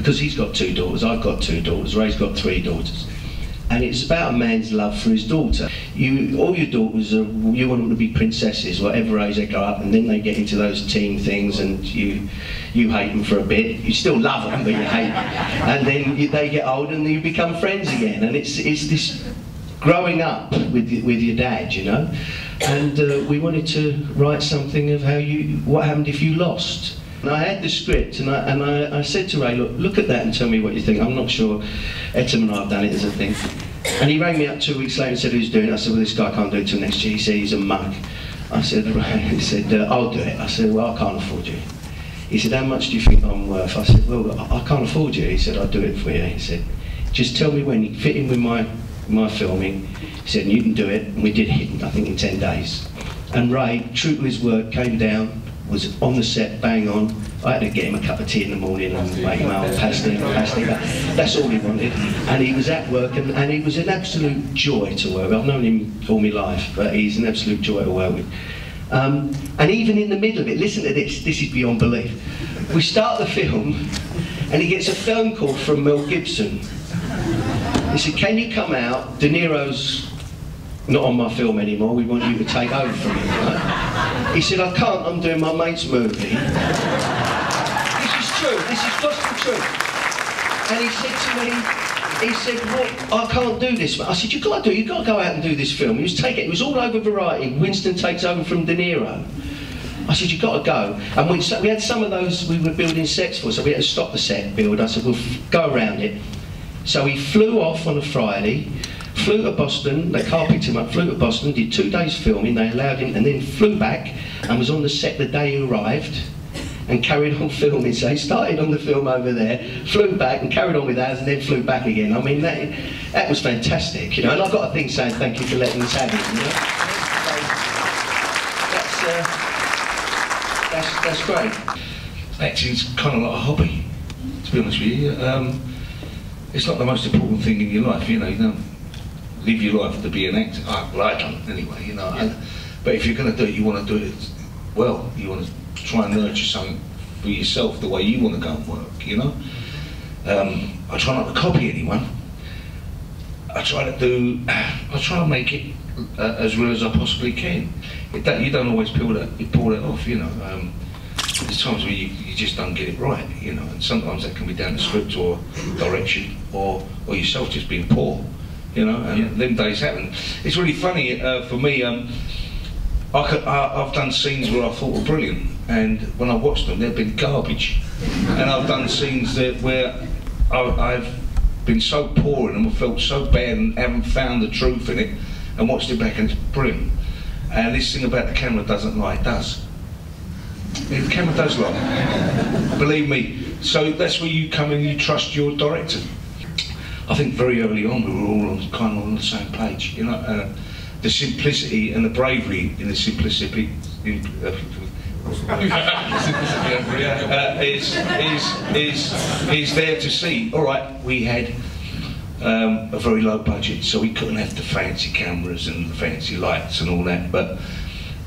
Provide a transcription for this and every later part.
because he's got 2 daughters, I've got 2 daughters, Ray's got 3 daughters. And it's about a man's love for his daughter. All your daughters, you want them to be princesses, whatever age they grow up, and then they get into those teen things, and you hate them for a bit. You still love them, but you hate them. And then they get older, and you become friends again. And it's this growing up with your dad, you know. And we wanted to write something of what happened if you lost. And I had the script, and I said to Ray, look at that and tell me what you think. I'm not sure Ethem and I have done it as a thing. And he rang me up 2 weeks later and said, who's doing it? I said, well, this guy can't do it till next year. He said, he's a mug. I said, right. He said, I'll do it. I said, well, I can't afford you. He said, how much do you think I'm worth? I said, well, I can't afford you. He said, I'll do it for you. He said, just tell me when. You fit in with my filming. He said, and you can do it. And we did it, I think, in 10 days. And Ray, true to his word, came down, was on the set, bang on. I had to get him a cup of tea in the morning and make him out pasty. That's all he wanted. And he was at work, and he was an absolute joy to work with. I've known him all my life, but he's an absolute joy to work with. And even in the middle of it, listen to this is beyond belief. We start the film, and he gets a phone call from Mel Gibson. He said, can you come out? De Niro's not on my film anymore, we want you to take over from him. Right? He said, I can't, I'm doing my mate's movie. This is true, this is gospel truth. And he said to me, he said, well, I can't do this. I said, you've got to go out and do this film. It was all over Variety. Winstone takes over from De Niro. I said, you've got to go. And we had some of those we were building sets for, so we had to stop the set build. I said, we'll go around it. So he flew off on a Friday, flew to Boston, the car picked him up, flew to Boston, did 2 days filming, they allowed him, and then flew back and was on the set the day he arrived and carried on filming. So he started on the film over there, flew back and carried on with ours, and then flew back again. I mean, that was fantastic, you know, and I've got a thing saying thank you for letting us have it, you know. So that's great. Acting's kind of like a hobby, to be honest with you. It's not the most important thing in your life, you know. You don't live your life to be an actor. Well, I don't anyway, you know. Yeah. But if you're going to do it, you want to do it well. You want to try and nurture something for yourself the way you want to go and work, you know. I try not to copy anyone. I try to make it as real as I possibly can. You don't always pull that off, you know. There's times where you just don't get it right, you know, and sometimes that can be down to script or direction or yourself just being poor, you know, and them days happen. It's really funny for me. I've done scenes where I thought were brilliant, and when I watched them, they've been garbage. And I've done scenes where I've been so poor in them, I felt so bad and haven't found the truth in it, and watched it back and it's brilliant. And this thing about the camera doesn't lie, it does. The camera does lie, believe me. So that's where you come in, you trust your director. I think very early on we were all kind of on the same page, you know. The simplicity and the bravery in the simplicity is there to see. All right, we had a very low budget, so we couldn't have the fancy cameras and the fancy lights and all that, but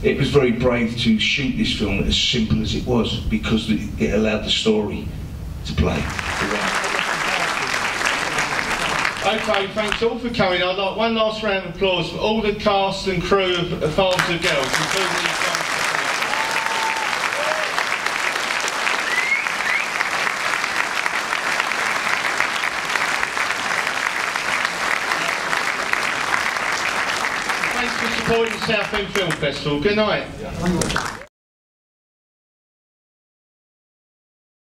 it was very brave to shoot this film as simple as it was, because it allowed the story to play. Okay, thanks all for coming. I'd like one last round of applause for all the cast and crew of Farms of Girls, including these guys. Thanks for supporting the South End Film Festival. Good night.